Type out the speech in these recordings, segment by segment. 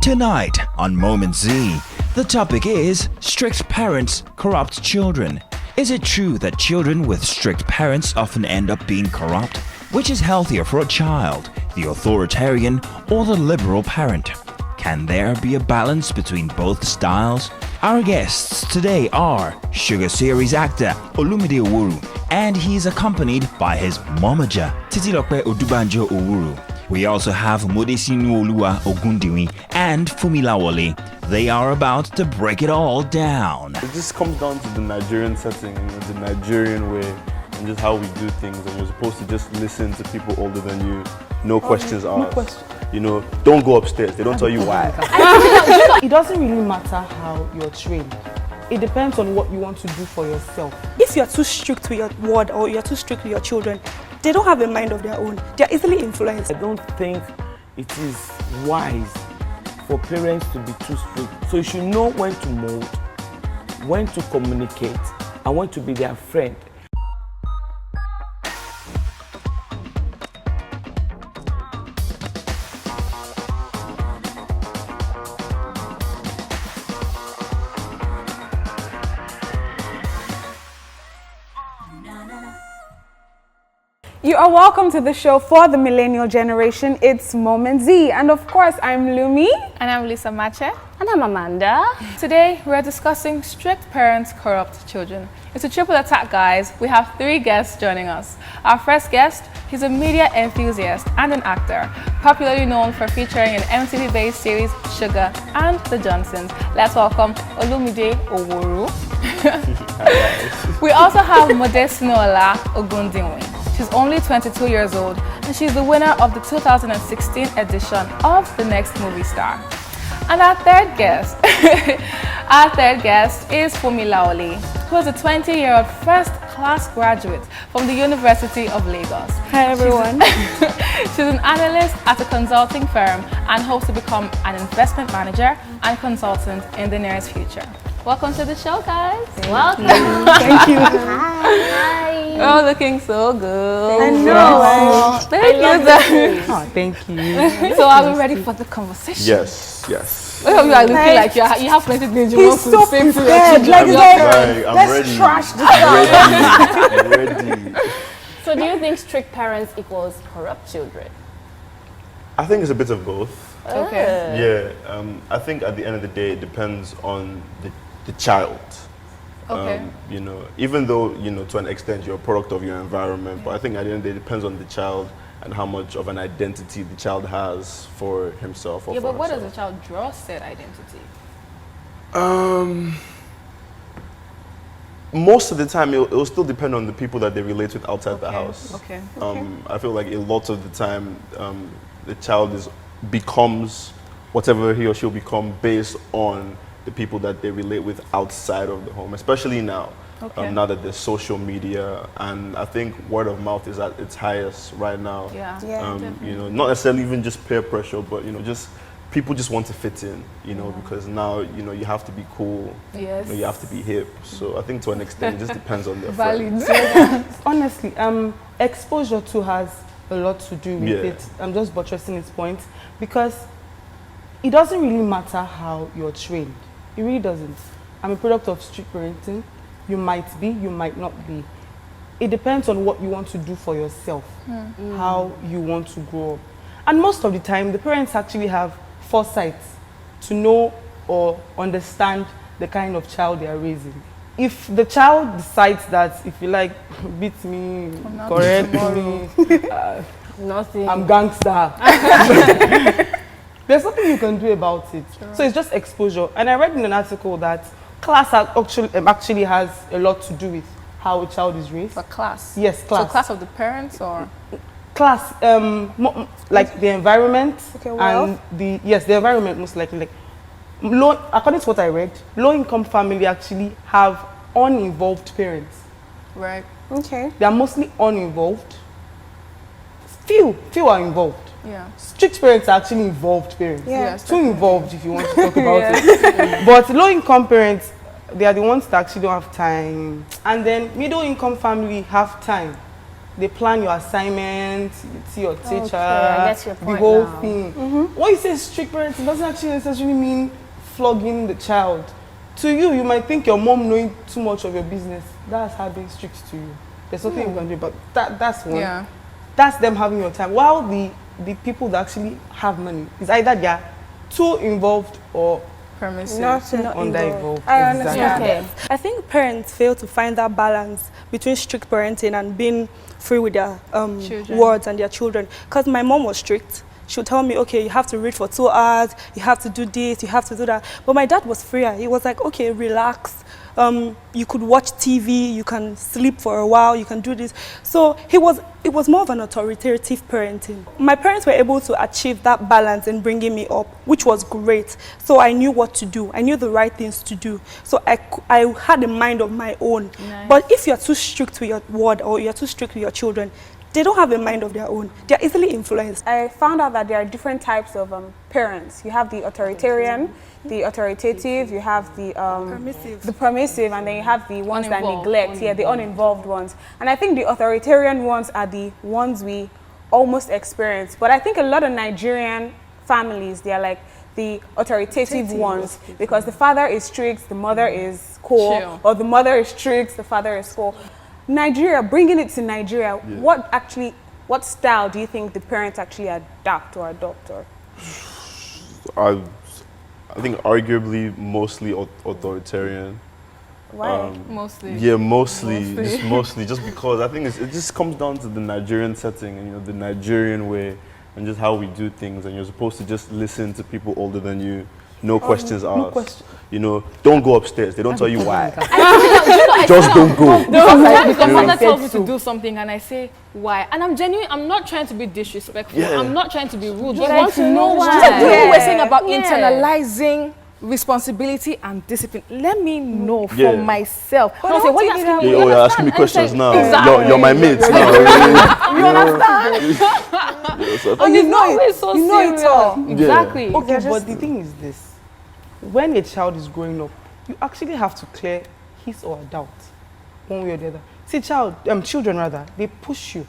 Tonight on Moment Z, the topic is strict parents corrupt children. Is it true that children with strict parents often end up being corrupt? Which is healthier for a child, the authoritarian or the liberal parent? Can there be a balance between both styles? Our guests today are Sugar series actor Olumide Oworu, and he's accompanied by his momager Titilope Odubanjo Oworu. We also have Modesinuola Ogundiwin and Funmi Lawole. They are about to break it all down. It just comes down to the Nigerian setting, the Nigerian way, and just how we do things. And you're supposed to just listen to people older than you, no questions asked. You know, don't go upstairs. They don't tell you why. It doesn't really matter how you're trained. It depends on what you want to do for yourself. If you're too strict with your word or you're too strict with your children, they don't have a mind of their own. They're easily influenced. I don't think it is wise for parents to be too strict. So you should know when to mold, when to communicate, and when to be their friend. You are welcome to the show for the millennial generation. It's Moment Z, and of course I'm Lumi. And I'm Lisa Mache. And I'm Amanda. Today we're discussing strict parents corrupt children. It's a triple attack, guys. We have 3 guests joining us. Our first guest, he's a media enthusiast and an actor, popularly known for featuring in MTV-based series Sugar and The Johnsons. Let's welcome Olumide Oworu. We also have Modesinuola Ogundiwin. She's only 22 years old, and she's the winner of the 2016 edition of The Next Movie Star. And our third guest, is Funmi Lawole, who is a 20-year-old first-class graduate from the University of Lagos. Hi, everyone. She's an analyst at a consulting firm and hopes to become an investment manager and consultant in the nearest future. Welcome to the show, guys. Welcome. Thank you. Hi. Oh, looking so good. I know. Thank you. Oh, thank you. So are we ready for the conversation? Yes. Look at you are looking like you have plenty of things you want to so say to your prepared. children. I'm let's ready. trash this I'm ready. So do you think strict parents equals corrupt children? I think it's a bit of both. Okay. Yeah, I think at the end of the day, it depends on the child. Okay. You know, even though, you know, to an extent you're a product of your environment, but I think at the end of the day, it depends on the child and how much of an identity the child has for himself or Yeah, for but what does herself. a child draw said identity? Most of the time, it will still depend on the people that they relate with outside the house. Okay. I feel like a lot of the time, the child becomes whatever he or she will become based on the people that they relate with outside of the home, especially now. Okay. Now that there's social media, and I think word of mouth is at its highest right now. Yeah. You know, not necessarily even just peer pressure, but you know, just people just want to fit in. You know, because now you know you have to be cool. Yes. You know, you have to be hip. So I think to an extent, it just depends on their Valid. friends. Honestly, exposure too has a lot to do with it. I'm just buttressing his point because it doesn't really matter how you're trained. It really doesn't. I'm a product of strict parenting. You might be, you might not be. It depends on what you want to do for yourself, how you want to grow up. And most of the time, the parents actually have foresight to know or understand the kind of child they are raising. If the child decides that, if you like, beat me, correct me, Nothing. I'm gangster. There's nothing you can do about it. Sure. So it's just exposure. And I read in an article that class actually has a lot to do with how a child is raised. For class? Yes, class. So class of the parents or? Class, like the environment. Okay, well. And the environment most likely. Like according to what I read, low-income family actually have uninvolved parents. Right. Okay. They are mostly uninvolved. Few are involved. Yeah. Strict parents are actually involved parents. Yeah. Yes, Too involved if you want to talk about it. But low-income parents, they are the ones that actually don't have time. And then middle-income family have time. they plan your assignments, you see your teacher, Okay, I get your the point whole now. thing. When you say strict parenting, it doesn't actually necessarily mean flogging the child. To you, you might think your mom knowing too much of your business. That's her being strict to you. There's nothing you can do, but that's one. Yeah. That's them having your time. While the people that actually have money is either they are too involved or Permissive. Not under-involved. I understand. Exactly. Okay. I think parents fail to find that balance between strict parenting and being free with their Children. words and their children. Because my mom was strict. She would tell me, okay, you have to read for 2 hours, you have to do this, you have to do that. But my dad was freer. He was like, okay, relax. You could watch TV, you can sleep for a while, you can do this. So it was more of an authoritative parenting. My parents were able to achieve that balance in bringing me up, which was great. So I knew what to do. I knew the right things to do. So I had a mind of my own. Nice. But if you're too strict with your word or you're too strict with your children, they don't have a mind of their own. They're easily influenced. I found out that there are different types of parents. You have the authoritarian, the authoritative, you have the permissive, and then you have the ones that neglect, the uninvolved ones. And I think the authoritarian ones are the ones we almost experience. But I think a lot of Nigerian families, they are like the authoritative ones, because the father is strict, the mother is cool, Chill. or the mother is strict, the father is cool. Nigeria, bringing it to Nigeria, what style do you think the parents actually adapt or adopt? Or? I think arguably mostly authoritarian. Why? Mostly. Yeah, mostly, just because I think it just comes down to the Nigerian setting and, you know, the Nigerian way and just how we do things, and you're supposed to just listen to people older than you, no questions asked. You know, don't go upstairs. They don't tell you why. Just don't go. Sometimes the mother tells me to do something and I say, why? And I'm genuine, I'm not trying to be disrespectful. Yeah. I'm not trying to be rude. Just But I want want to to know know why. why. Just like Yeah. we were saying about Yeah. internalizing responsibility and discipline. Let me know for Yeah. myself. But Don't say, what are you asking me? Yeah, You you're asking me understand? questions And now. say, exactly. You're my mates now. You understand? And it's not always so you know it serious. all. Exactly. Okay, but the thing is this. When a child is growing up, you actually have to clear his or her doubt, one way or the other. See, children rather, they push you.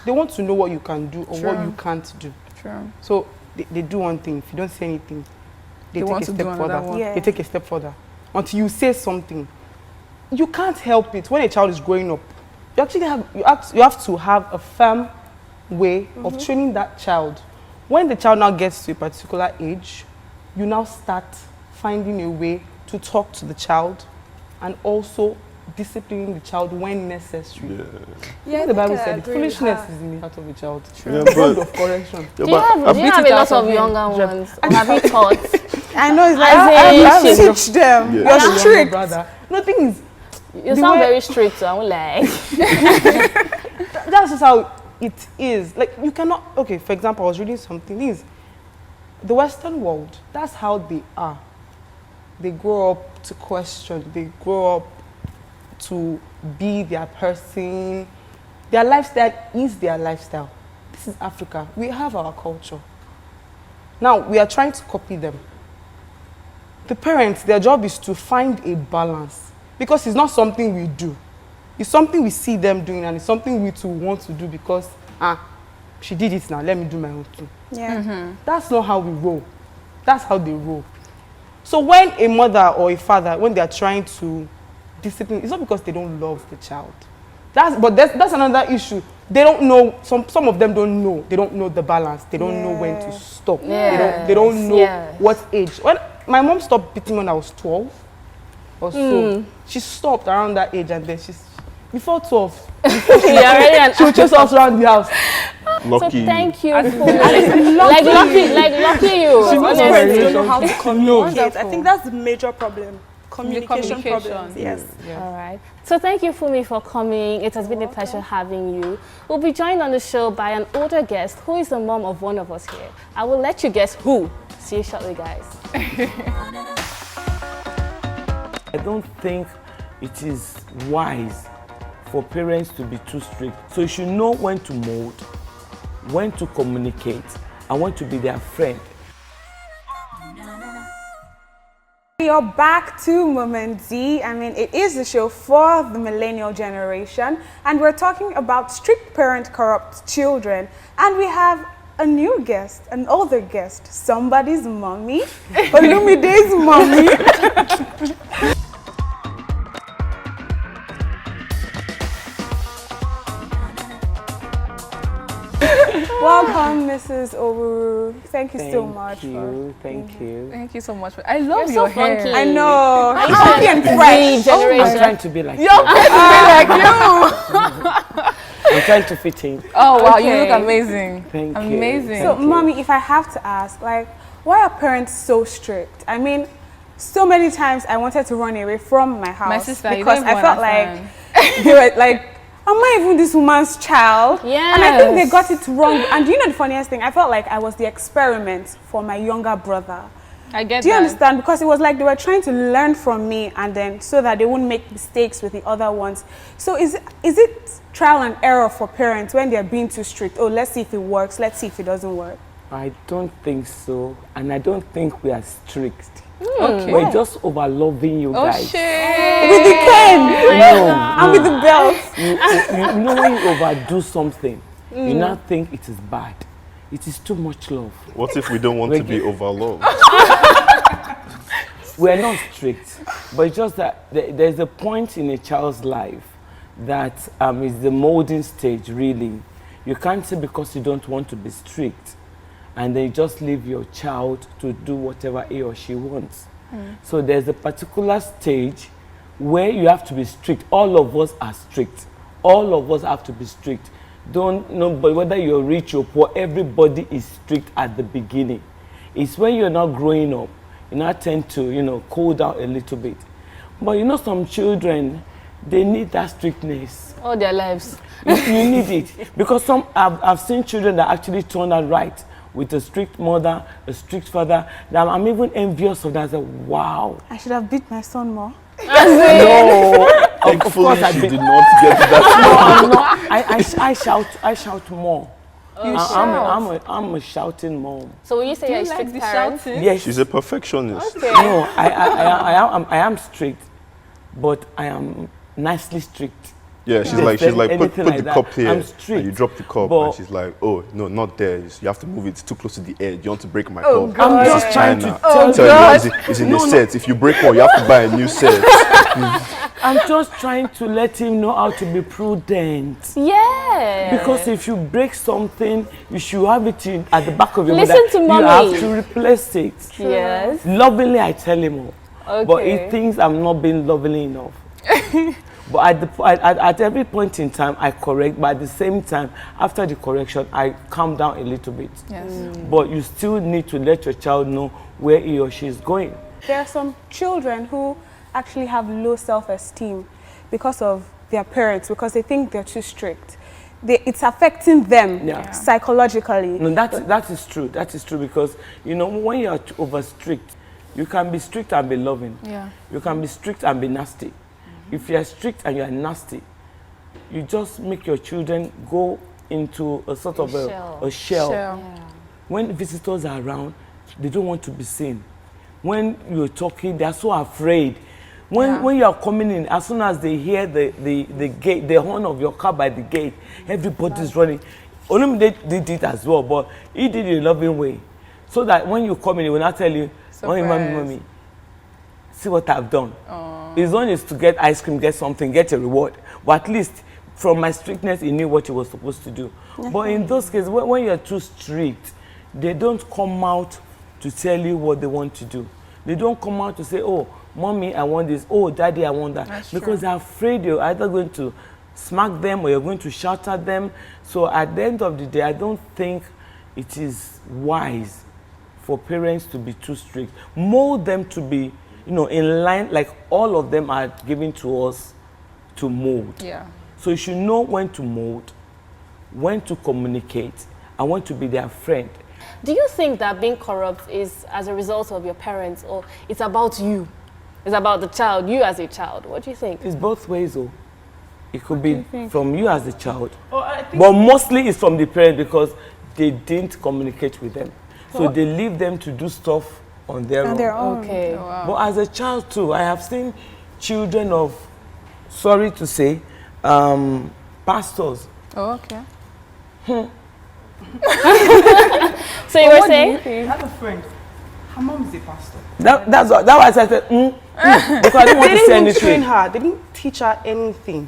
They want to know what you can do or what you can't do. True. So they do one thing. If you don't say anything, they take want a to step do another further. one. Yeah. They take a step further. Until you say something. You can't help it. When a child is growing up, you actually have to have a firm way of training that child. When the child now gets to a particular age, you now start finding a way to talk to the child and also disciplining the child when necessary. Yeah, The Bible said foolishness is in the heart of a child. Yeah, Word but of correction. Do you have a it lot out of of him. younger ones? Or have you taught? I know it's As like, in, I have you to should- teach them. Yeah. I have a You're younger strict. brother. No, the thing is, You The sound way- very strict, so I won't lie. that's just how it is. Like, you cannot, okay, for example, I was reading something. The Western world, that's how they are. They grow up to question, they grow up to be their person. Their lifestyle is their lifestyle. This is Africa. We have our culture. Now, we are trying to copy them. The parents, their job is to find a balance, because it's not something we do. It's something we see them doing, and it's something we too want to do because, she did it now, let me do my own too. Yeah. That's not how we roll. That's how they roll. So when a mother or a father, when they are trying to discipline, it's not because they don't love the child. That's another issue. They don't know, some of them don't know. They don't know the balance. They don't know when to stop. They don't know what age. When my mom stopped beating when I was 12 or so. She stopped around that age, and then before 12, she would chase us around the house. Lucky. So thank you. Like lucky you. She knows Parents Honestly. don't know how to communicate. I Wonderful. think that's the major problem. Communication communication. problems. Yes. All right. So thank you, Funmi, for coming. It has been a pleasure having you. We'll be joined on the show by an older guest who is the mom of one of us here. I will let you guess who. See you shortly, guys. I don't think it is wise for parents to be too strict. So you should know when to mold, when to communicate, and when to be their friend. You're back to Moment Z. I mean, it is the show for the millennial generation, and we're talking about strict parent corrupt children. And we have a new guest, an older guest, somebody's mommy, Olumide's mommy. Welcome, Mrs. Oworu. Thank you so much. Thank you so much. I love your hair. Funky. I know. I'm Funky and fresh. I'm trying to be like you. You're trying to be like you. I'm trying to fit in. Oh wow, you look amazing. Thank you. Amazing. So, mommy, if I have to ask, like, why are parents so strict? I mean, so many times I wanted to run away from my house. My sister, because I felt like they were like, am I even this woman's child? Yes. And I think they got it wrong. And you know the funniest thing? I felt like I was the experiment for my younger brother. I get Do you that. understand? Because it was like they were trying to learn from me, and then so that they wouldn't make mistakes with the other ones. So is it trial and error for parents when they're being too strict? Oh, let's see if it works. Let's see if it doesn't work. I don't think so, and I don't think we are strict. Okay. We're just over-loving you Oh guys. shit. With the cane No, and with the belt. you know when you overdo something, you now think it is bad. It is too much love. What if we don't want to be overloved? We're not strict, but it's just that there's a point in a child's life that is the molding stage, really. You can't say because you don't want to be strict, and then you just leave your child to do whatever he or she wants. So there's a particular stage where you have to be strict. All of us are strict. All of us have to be strict. Don't know, but whether you're rich or poor, everybody is strict at the beginning. It's when you're not growing up, you now tend to, cool down a little bit. But some children, they need that strictness. All their lives. You need it. Because I've seen children that actually turn out right with a strict mother, a strict father, that I'm even envious of that. I say, wow. I should have beat my son more. No. Thankfully, I she did did not get that. No, I shout more. I'm a shouting mom. So when you say you're a strict parent, Yes. She's a perfectionist. okay. No, I am strict, but I am nicely strict. Yeah, she's Yes, like, put anything like the that. cup here, I'm and strict, you drop the cup, but- and she's like, oh, no, not there. You have to move it. It's too close to the edge. You want to break my Oh, cup. God. I'm This just is trying China. to tell Tell you. you, it's in a set. If you break one, you have to buy a new set. I'm just trying to let him know how to be prudent. Yeah. Because if you break something, you should have it at the back of your Listen mind. to You mommy. have to replace it. Yes. Lovingly, I tell him all. Okay. But he thinks I'm not being lovingly enough. But at every point in time, I correct. But at the same time, after the correction, I calm down a little bit. Yes. But you still need to let your child know where he or she is going. There are some children who actually have low self-esteem because of their parents, because they think they're too strict. It's affecting them psychologically. No, that is true. That is true because, when you are over strict, you can be strict and be loving. Yeah. You can be strict and be nasty. If you are strict and you are nasty, you just make your children go into a sort of a shell. Yeah. When visitors are around, they don't want to be seen. When you're talking, they are so afraid. When you are coming in, as soon as they hear the gate, the horn of your car by the gate, everybody's running. Olumide did it as well, but he did it in a loving way. So that when you come in, he will not tell you, mommy, see what I've done. His own is to get ice cream, get something, get a reward. But at least from my strictness, he knew what he was supposed to do. But in those cases, when you're too strict, they don't come out to tell you what they want to do. They don't come out to say, oh, mommy, I want this. Oh, daddy, I want that. That's because true. they're afraid you're either going to smack them or you're going to shout at them. So at the end of the day, I don't think it is wise for parents to be too strict. Mold them to be, in line, like all of them are given to us to mold. Yeah. So you should know when to mold, when to communicate, and when to be their friend. Do you think that being corrupt is as a result of your parents, or it's about you? It's about the child, you as a child. What do you think? It's both ways, though. It could be from you as a child, I think but mostly it's from the parents because they didn't communicate with them. So they leave them to do stuff on their own. Okay. Oh, wow. But as a child too, I have seen children of, sorry to say, pastors. Oh, okay. So you were saying? I have a friend. Her mom is a pastor. That's why I said, because I didn't want to say They didn't anything. train her. They didn't teach her anything.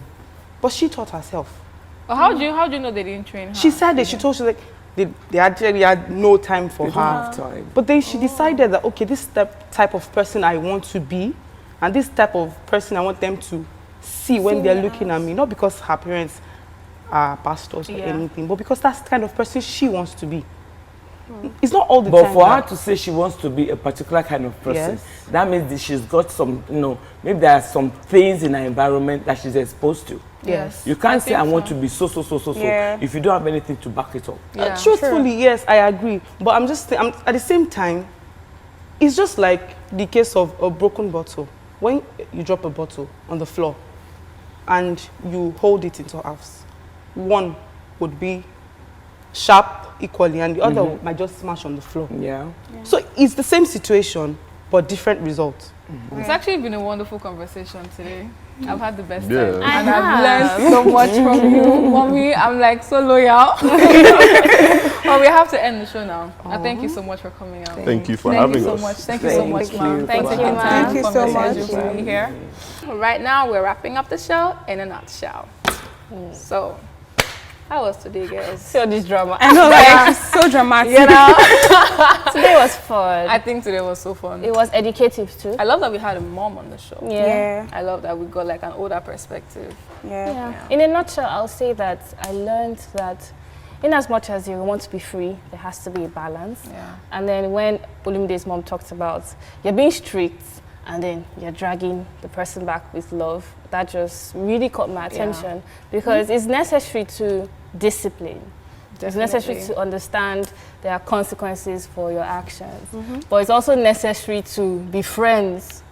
But she taught herself. Well, how do you know they didn't train her? She said that she told, she like, they actually had no time for They her. don't have time. But then she decided that, okay, this type of person I want to be, and this type of person I want them to see when they're looking at me. Not because her parents are pastors or anything, but because that's the kind of person she wants to be. It's not all the time. But for her to say she wants to be a particular kind of person, that means that she's got some, maybe there are some things in her environment that she's exposed to. Yes. You can't say I want to be so if you don't have anything to back it up. Yeah. Truthfully, yes, I agree. But I'm at the same time, it's just like the case of a broken bottle. When you drop a bottle on the floor and you hold it into halves, one would be sharp equally and the other might just smash on the floor. Yeah. So it's the same situation but different results. It's actually been a wonderful conversation today. I've had the best Yeah. time. And I've learned so much from you, Mommy. I'm like so loyal. Well, we have to end the show now. And thank you so much for coming out. Thank you for Thank having you so us. much. Thank you so much, ma'am. Thank you, ma'am. Thank you so much. For being here. Right now, we're wrapping up the show in a nutshell. So, how was today, guys? So this drama. I know, like, so dramatic. You know? Today was fun. I think today was so fun. It was educative too. I love that we had a mom on the show. Yeah. I love that we got like an older perspective. Yeah. In a nutshell, I'll say that I learned that in as much as you want to be free, there has to be a balance. Yeah. And then when Olumide's mom talked about you're being strict and then you're dragging the person back with love, that just really caught my attention because it's necessary to discipline. It's necessary to understand there are consequences for your actions. But it's also necessary to be friends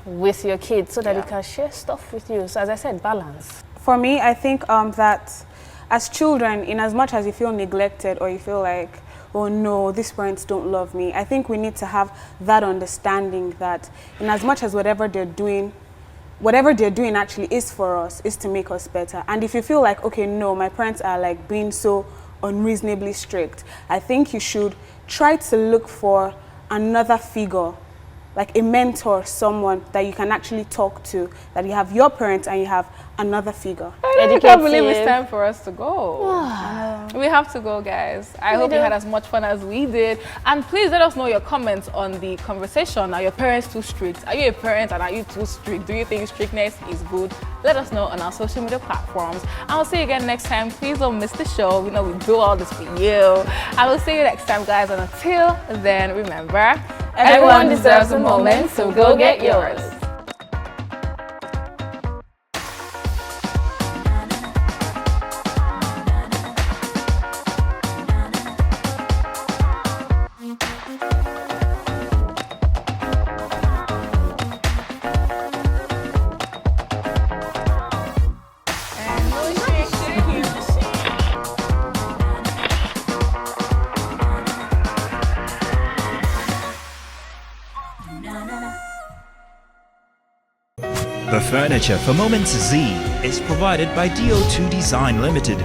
with your kids so that they can share stuff with you. So as I said, balance. For me, I think that as children, in as much as you feel neglected or you feel like, oh no, these parents don't love me, I think we need to have that understanding that in as much as whatever they're doing actually is for us, is to make us better. And if you feel like, okay, no, my parents are like being so unreasonably strict, I think you should try to look for another figure, like a mentor, someone that you can actually talk to, that you have your parents and you have another figure. I can't believe it's time for us to go. We have to go, guys. I hope you had as much fun as we did. And please let us know your comments on the conversation. Are your parents too strict? Are you a parent and are you too strict? Do you think strictness is good? Let us know on our social media platforms. And I'll see you again next time. Please don't miss the show. We know we do all this for you. I will see you next time, guys. And until then, remember, everyone deserves a moment, so go get yours. The furniture for Moments Z is provided by DO2 Design Limited.